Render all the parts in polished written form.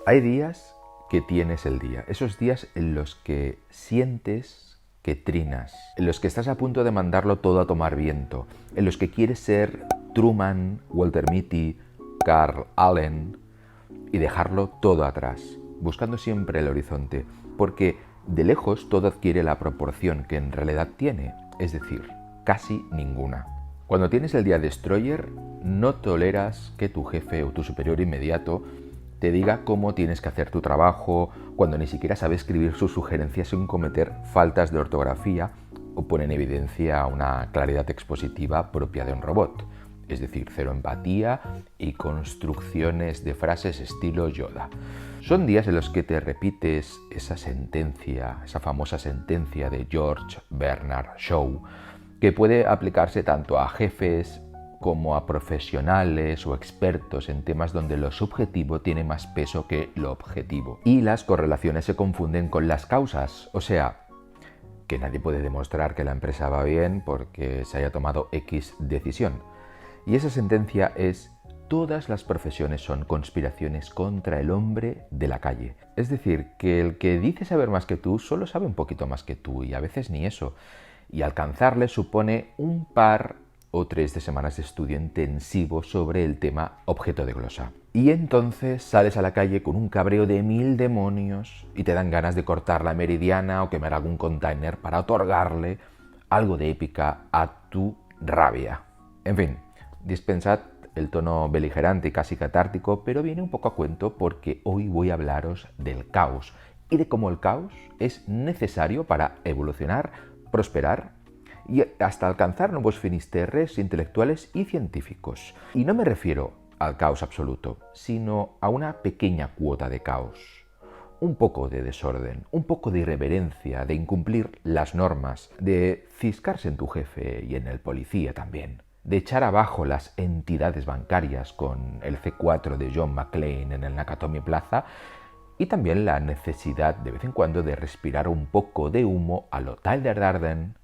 Hay días que tienes el día, esos días en los que sientes que trinas, en los que estás a punto de mandarlo todo a tomar viento, en los que quieres ser Truman, Walter Mitty, Carl Allen y dejarlo todo atrás, buscando siempre el horizonte, porque de lejos todo adquiere la proporción que en realidad tiene, es decir, casi ninguna. Cuando tienes el día destroyer, no toleras que tu jefe o tu superior inmediato te diga cómo tienes que hacer tu trabajo, cuando ni siquiera sabe escribir sus sugerencias sin cometer faltas de ortografía o pone en evidencia una claridad expositiva propia de un robot. Es decir, cero empatía y construcciones de frases estilo Yoda. Son días en los que te repites esa sentencia, esa famosa sentencia de George Bernard Shaw, que puede aplicarse tanto a jefes como a profesionales o expertos en temas donde lo subjetivo tiene más peso que lo objetivo. Y las correlaciones se confunden con las causas, o sea, que nadie puede demostrar que la empresa va bien porque se haya tomado X decisión. Y esa sentencia es: todas las profesiones son conspiraciones contra el hombre de la calle. Es decir, que el que dice saber más que tú solo sabe un poquito más que tú y a veces ni eso. Y alcanzarle supone un par o 3 de semanas de estudio intensivo sobre el tema objeto de glosa. Y entonces sales a la calle con un cabreo de 1000 demonios y te dan ganas de cortar la meridiana o quemar algún container para otorgarle algo de épica a tu rabia. En fin, dispensad el tono beligerante y casi catártico, pero viene un poco a cuento porque hoy voy a hablaros del caos y de cómo el caos es necesario para evolucionar, prosperar y hasta alcanzar nuevos finisterres intelectuales y científicos. Y no me refiero al caos absoluto, sino a una pequeña cuota de caos. Un poco de desorden, un poco de irreverencia, de incumplir las normas, de ciscarse en tu jefe y en el policía también, de echar abajo las entidades bancarias con el C4 de John McClane en el Nakatomi Plaza, y también la necesidad de vez en cuando de respirar un poco de humo a lo Tyler Durden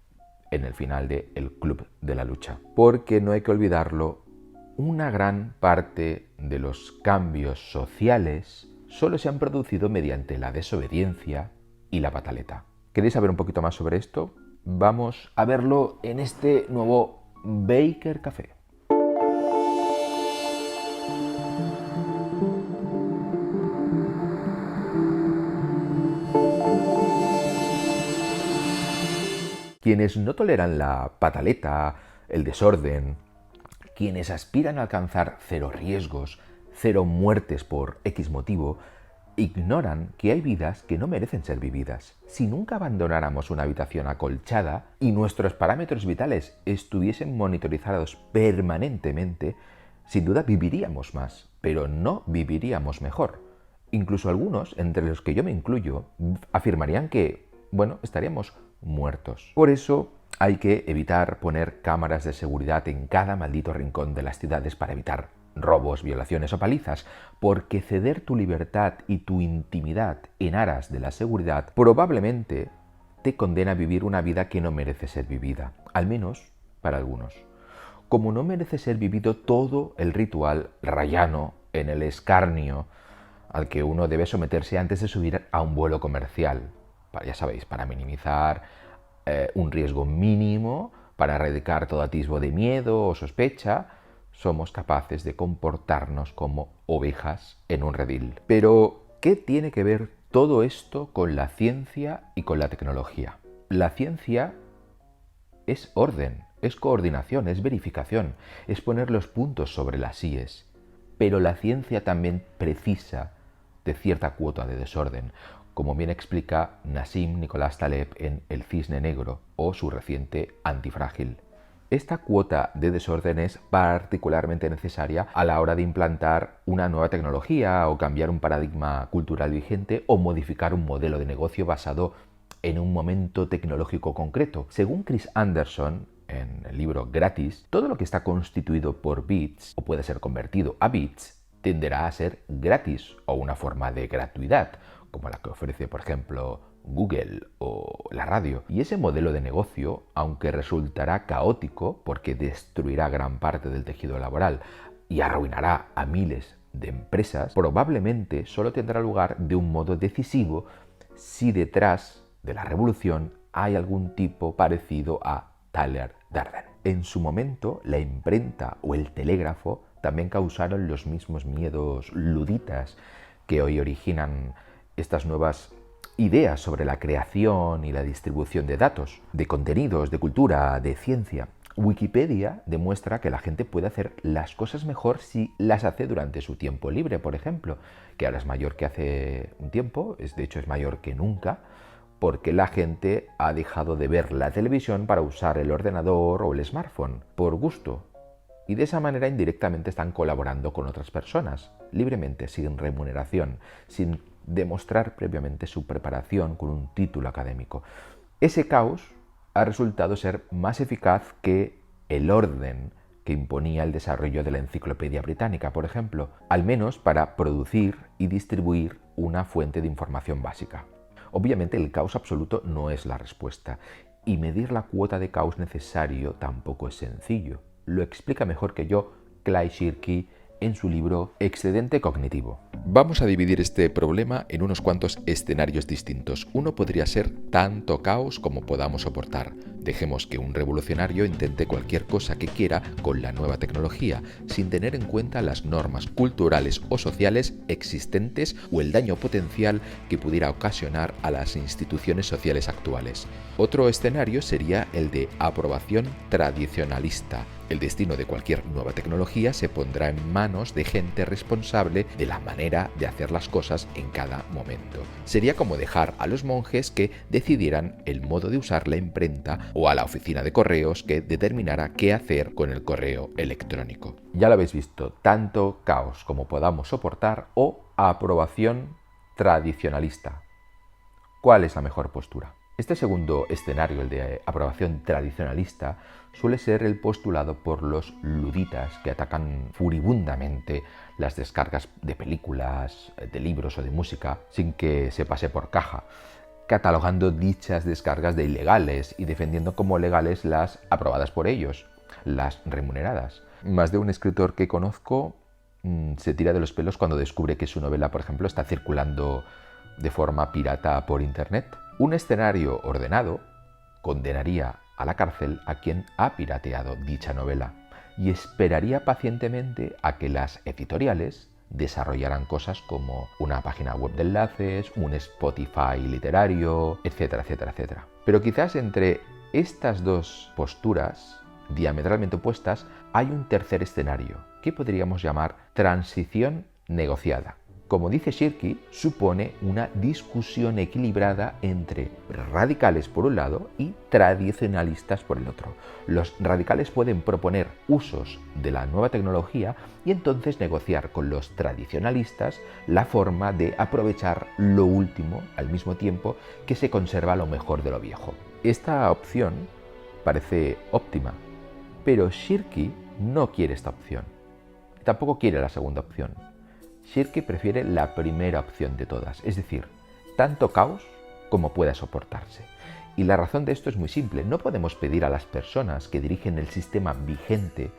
en el final de El Club de la Lucha. Porque no hay que olvidarlo, una gran parte de los cambios sociales solo se han producido mediante la desobediencia y la pataleta. ¿Queréis saber un poquito más sobre esto? Vamos a verlo en este nuevo Baker Café. Quienes no toleran la pataleta, el desorden, quienes aspiran a alcanzar cero riesgos, cero muertes por X motivo, ignoran que hay vidas que no merecen ser vividas. Si nunca abandonáramos una habitación acolchada y nuestros parámetros vitales estuviesen monitorizados permanentemente, sin duda viviríamos más, pero no viviríamos mejor. Incluso algunos, entre los que yo me incluyo, afirmarían que, estaríamos muertos. Por eso hay que evitar poner cámaras de seguridad en cada maldito rincón de las ciudades para evitar robos, violaciones o palizas, porque ceder tu libertad y tu intimidad en aras de la seguridad probablemente te condena a vivir una vida que no merece ser vivida, al menos para algunos. Como no merece ser vivido todo el ritual rayano en el escarnio al que uno debe someterse antes de subir a un vuelo comercial, ya sabéis, para minimizar un riesgo mínimo, para erradicar todo atisbo de miedo o sospecha, somos capaces de comportarnos como ovejas en un redil. Pero, ¿qué tiene que ver todo esto con la ciencia y con la tecnología? La ciencia es orden, es coordinación, es verificación, es poner los puntos sobre las íes. Pero la ciencia también precisa de cierta cuota de desorden, como bien explica Nassim Nicolás Taleb en El Cisne Negro o su reciente Antifrágil. Esta cuota de desorden es particularmente necesaria a la hora de implantar una nueva tecnología o cambiar un paradigma cultural vigente o modificar un modelo de negocio basado en un momento tecnológico concreto. Según Chris Anderson, en el libro Gratis, todo lo que está constituido por bits o puede ser convertido a bits tenderá a ser gratis o una forma de gratuidad, como la que ofrece, por ejemplo, Google o la radio. Y ese modelo de negocio, aunque resultará caótico porque destruirá gran parte del tejido laboral y arruinará a miles de empresas probablemente solo tendrá lugar de un modo decisivo si detrás de la revolución hay algún tipo parecido a Tyler Durden. En su momento, la imprenta o el telégrafo también causaron los mismos miedos luditas que hoy originan estas nuevas ideas sobre la creación y la distribución de datos, de contenidos, de cultura, de ciencia. Wikipedia demuestra que la gente puede hacer las cosas mejor si las hace durante su tiempo libre, por ejemplo, que ahora es mayor que hace un tiempo, de hecho es mayor que nunca, porque la gente ha dejado de ver la televisión para usar el ordenador o el smartphone, por gusto. Y de esa manera indirectamente están colaborando con otras personas, libremente, sin remuneración, sin demostrar previamente su preparación con un título académico. Ese caos ha resultado ser más eficaz que el orden que imponía el desarrollo de la Enciclopedia Británica, por ejemplo, al menos para producir y distribuir una fuente de información básica. Obviamente el caos absoluto no es la respuesta, y medir la cuota de caos necesario tampoco es sencillo. Lo explica mejor que yo Clay Shirky en su libro Excedente Cognitivo. Vamos a dividir este problema en unos cuantos escenarios distintos. Uno podría ser tanto caos como podamos soportar. Dejemos que un revolucionario intente cualquier cosa que quiera con la nueva tecnología, sin tener en cuenta las normas culturales o sociales existentes o el daño potencial que pudiera ocasionar a las instituciones sociales actuales. Otro escenario sería el de aprobación tradicionalista. El destino de cualquier nueva tecnología se pondrá en manos de gente responsable de la manera de hacer las cosas en cada momento. Sería como dejar a los monjes que decidieran el modo de usar la imprenta o a la oficina de correos que determinara qué hacer con el correo electrónico. Ya lo habéis visto, tanto caos como podamos soportar o aprobación tradicionalista. ¿Cuál es la mejor postura? Este segundo escenario, el de aprobación tradicionalista, suele ser el postulado por los luditas que atacan furibundamente las descargas de películas, de libros o de música sin que se pase por caja, catalogando dichas descargas de ilegales y defendiendo como legales las aprobadas por ellos, las remuneradas. Más de un escritor que conozco se tira de los pelos cuando descubre que su novela, por ejemplo, está circulando de forma pirata por internet. Un escenario ordenado condenaría a la cárcel a quien ha pirateado dicha novela y esperaría pacientemente a que las editoriales desarrollaran cosas como una página web de enlaces, un Spotify literario, etcétera, etcétera, etcétera. Pero quizás entre estas dos posturas diametralmente opuestas hay un tercer escenario que podríamos llamar transición negociada. Como dice Shirky, supone una discusión equilibrada entre radicales por un lado y tradicionalistas por el otro. Los radicales pueden proponer usos de la nueva tecnología y entonces negociar con los tradicionalistas la forma de aprovechar lo último al mismo tiempo que se conserva lo mejor de lo viejo. Esta opción parece óptima, pero Shirky no quiere esta opción. Tampoco quiere la segunda opción. Shirky prefiere la primera opción de todas, es decir, tanto caos como pueda soportarse. Y la razón de esto es muy simple. No podemos pedir a las personas que dirigen el sistema vigente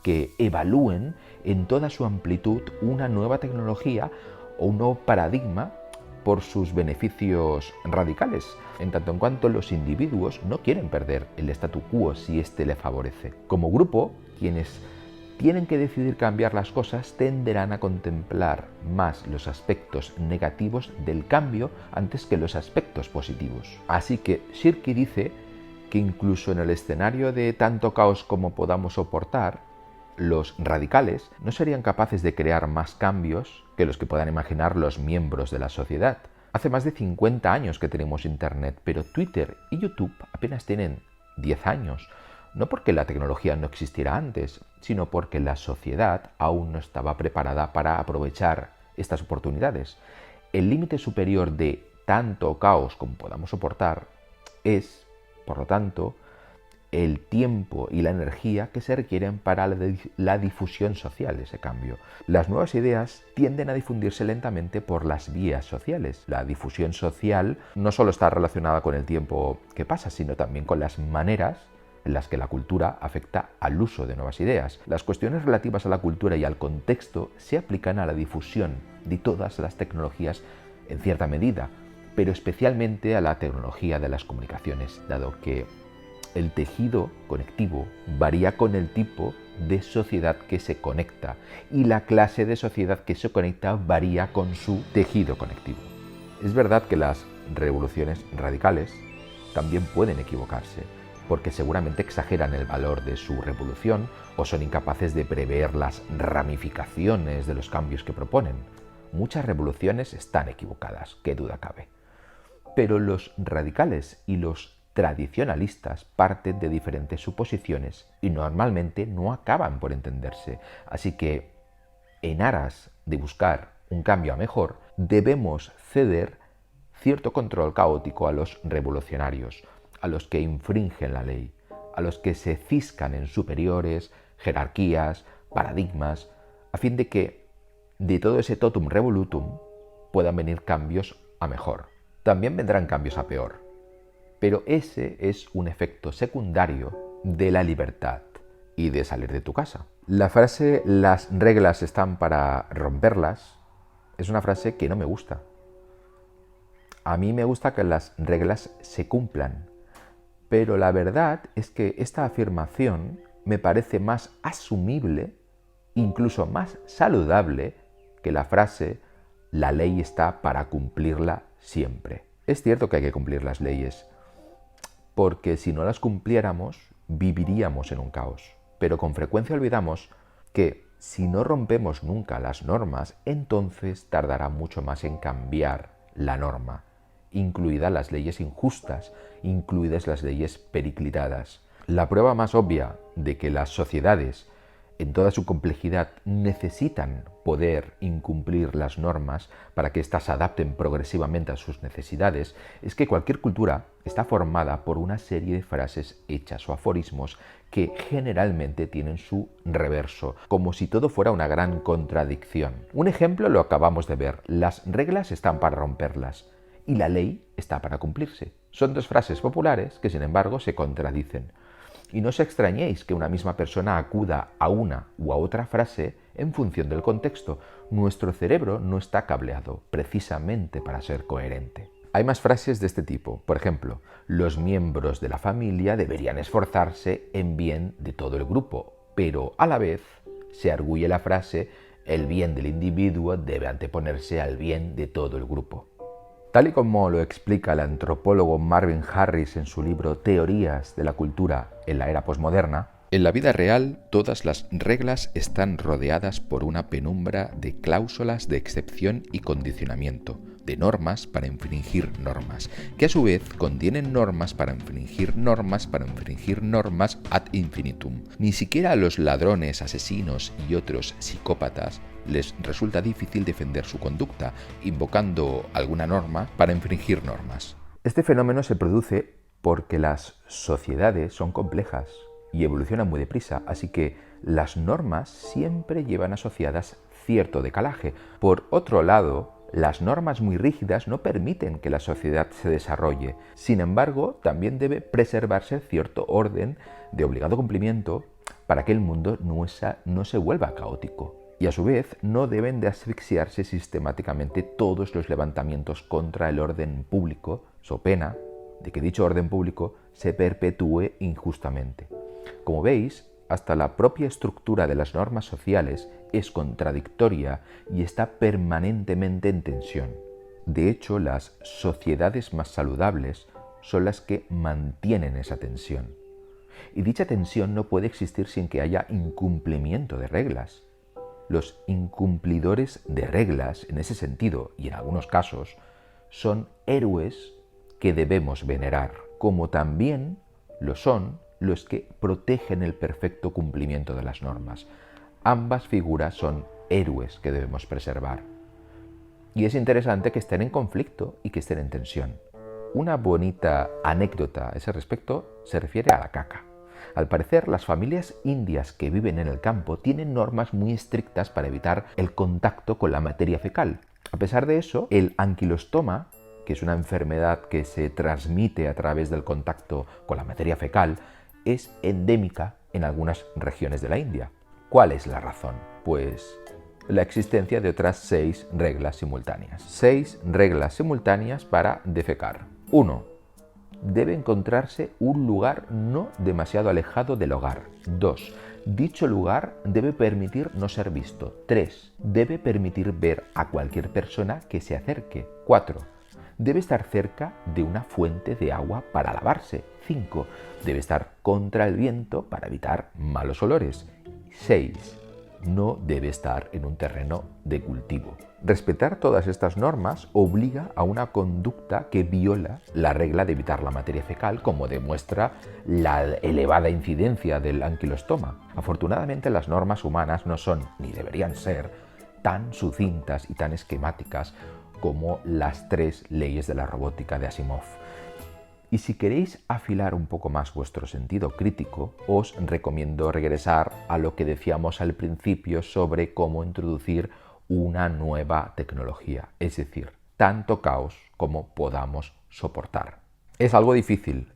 que evalúen en toda su amplitud una nueva tecnología o un nuevo paradigma por sus beneficios radicales, en tanto en cuanto los individuos no quieren perder el statu quo si éste le favorece. Como grupo, quienes tienen que decidir cambiar las cosas tenderán a contemplar más los aspectos negativos del cambio antes que los aspectos positivos. Así que Shirky dice que incluso en el escenario de tanto caos como podamos soportar, los radicales no serían capaces de crear más cambios que los que puedan imaginar los miembros de la sociedad. Hace más de 50 años que tenemos Internet, pero Twitter y YouTube apenas tienen 10 años. No porque la tecnología no existiera antes, sino porque la sociedad aún no estaba preparada para aprovechar estas oportunidades. El límite superior de tanto caos como podamos soportar es, por lo tanto, el tiempo y la energía que se requieren para la difusión social de ese cambio. Las nuevas ideas tienden a difundirse lentamente por las vías sociales. La difusión social no solo está relacionada con el tiempo que pasa, sino también con las maneras en las que la cultura afecta al uso de nuevas ideas. Las cuestiones relativas a la cultura y al contexto se aplican a la difusión de todas las tecnologías en cierta medida, pero especialmente a la tecnología de las comunicaciones, dado que el tejido conectivo varía con el tipo de sociedad que se conecta y la clase de sociedad que se conecta varía con su tejido conectivo. Es verdad que las revoluciones radicales también pueden equivocarse, porque seguramente exageran el valor de su revolución o son incapaces de prever las ramificaciones de los cambios que proponen. Muchas revoluciones están equivocadas, qué duda cabe. Pero los radicales y los tradicionalistas parten de diferentes suposiciones y normalmente no acaban por entenderse. Así que, en aras de buscar un cambio a mejor, debemos ceder cierto control caótico a los revolucionarios, a los que infringen la ley, a los que se ciscan en superiores, jerarquías, paradigmas, a fin de que de todo ese totum revolutum puedan venir cambios a mejor. También vendrán cambios a peor, pero ese es un efecto secundario de la libertad y de salir de tu casa. La frase "las reglas están para romperlas" es una frase que no me gusta. A mí me gusta que las reglas se cumplan, pero la verdad es que esta afirmación me parece más asumible, incluso más saludable, que la frase "la ley está para cumplirla siempre". Es cierto que hay que cumplir las leyes, porque si no las cumpliéramos, viviríamos en un caos. Pero con frecuencia olvidamos que si no rompemos nunca las normas, entonces tardará mucho más en cambiar la norma, incluidas las leyes injustas, incluidas las leyes periclitadas. La prueba más obvia de que las sociedades, en toda su complejidad, necesitan poder incumplir las normas para que éstas se adapten progresivamente a sus necesidades, es que cualquier cultura está formada por una serie de frases hechas o aforismos que generalmente tienen su reverso, como si todo fuera una gran contradicción. Un ejemplo lo acabamos de ver: las reglas están para romperlas y la ley está para cumplirse. Son dos frases populares que, sin embargo, se contradicen. Y no os extrañéis que una misma persona acuda a una u a otra frase en función del contexto. Nuestro cerebro no está cableado precisamente para ser coherente. Hay más frases de este tipo. Por ejemplo, los miembros de la familia deberían esforzarse en bien de todo el grupo, pero a la vez se arguye la frase el bien del individuo debe anteponerse al bien de todo el grupo. Tal y como lo explica el antropólogo Marvin Harris en su libro Teorías de la cultura en la era posmoderna, en la vida real todas las reglas están rodeadas por una penumbra de cláusulas de excepción y condicionamiento, de normas para infringir normas, que a su vez contienen normas para infringir normas ad infinitum. Ni siquiera a los ladrones, asesinos y otros psicópatas les resulta difícil defender su conducta, invocando alguna norma para infringir normas. Este fenómeno se produce porque las sociedades son complejas y evolucionan muy deprisa, así que las normas siempre llevan asociadas cierto decalaje. Por otro lado, las normas muy rígidas no permiten que la sociedad se desarrolle. Sin embargo, también debe preservarse cierto orden de obligado cumplimiento para que el mundo no se vuelva caótico. Y a su vez, no deben de asfixiarse sistemáticamente todos los levantamientos contra el orden público, so pena de que dicho orden público se perpetúe injustamente. Como veis, hasta la propia estructura de las normas sociales es contradictoria y está permanentemente en tensión. De hecho, las sociedades más saludables son las que mantienen esa tensión. Y dicha tensión no puede existir sin que haya incumplimiento de reglas. Los incumplidores de reglas, en ese sentido, y en algunos casos, son héroes que debemos venerar, como también lo son los que protegen el perfecto cumplimiento de las normas. Ambas figuras son héroes que debemos preservar. Y es interesante que estén en conflicto y que estén en tensión. Una bonita anécdota a ese respecto se refiere a la caca. Al parecer, las familias indias que viven en el campo tienen normas muy estrictas para evitar el contacto con la materia fecal. A pesar de eso, el anquilostoma, que es una enfermedad que se transmite a través del contacto con la materia fecal, es endémica en algunas regiones de la India. ¿Cuál es la razón? Pues la existencia de otras 6 reglas simultáneas. 6 reglas simultáneas para defecar. 1. Debe encontrarse un lugar no demasiado alejado del hogar. 2. Dicho lugar debe permitir no ser visto. 3. Debe permitir ver a cualquier persona que se acerque. 4. Debe estar cerca de una fuente de agua para lavarse. 5. Debe estar contra el viento para evitar malos olores. 6. No debe estar en un terreno de cultivo. Respetar todas estas normas obliga a una conducta que viola la regla de evitar la materia fecal, como demuestra la elevada incidencia del anquilostoma. Afortunadamente, las normas humanas no son, ni deberían ser, tan sucintas y tan esquemáticas como las 3 leyes de la robótica de Asimov. Y si queréis afilar un poco más vuestro sentido crítico, os recomiendo regresar a lo que decíamos al principio sobre cómo introducir una nueva tecnología, es decir, tanto caos como podamos soportar. Es algo difícil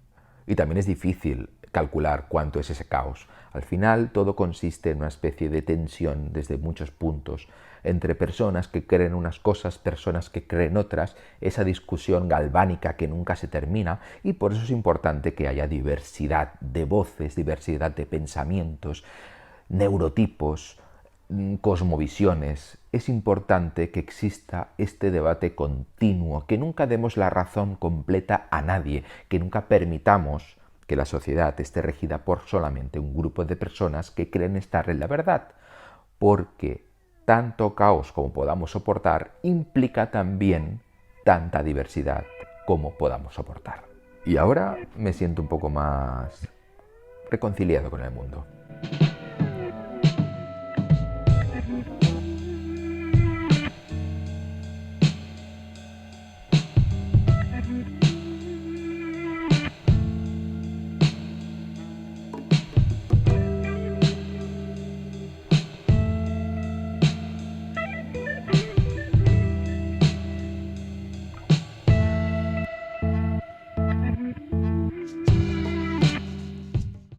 y también es difícil calcular cuánto es ese caos. Al final todo consiste en una especie de tensión desde muchos puntos entre personas que creen unas cosas, personas que creen otras, esa discusión galvánica que nunca se termina, y por eso es importante que haya diversidad de voces, diversidad de pensamientos, neurotipos, cosmovisiones. Es importante que exista este debate continuo, que nunca demos la razón completa a nadie, que nunca permitamos que la sociedad esté regida por solamente un grupo de personas que creen estar en la verdad, porque tanto caos como podamos soportar implica también tanta diversidad como podamos soportar. Y ahora me siento un poco más reconciliado con el mundo.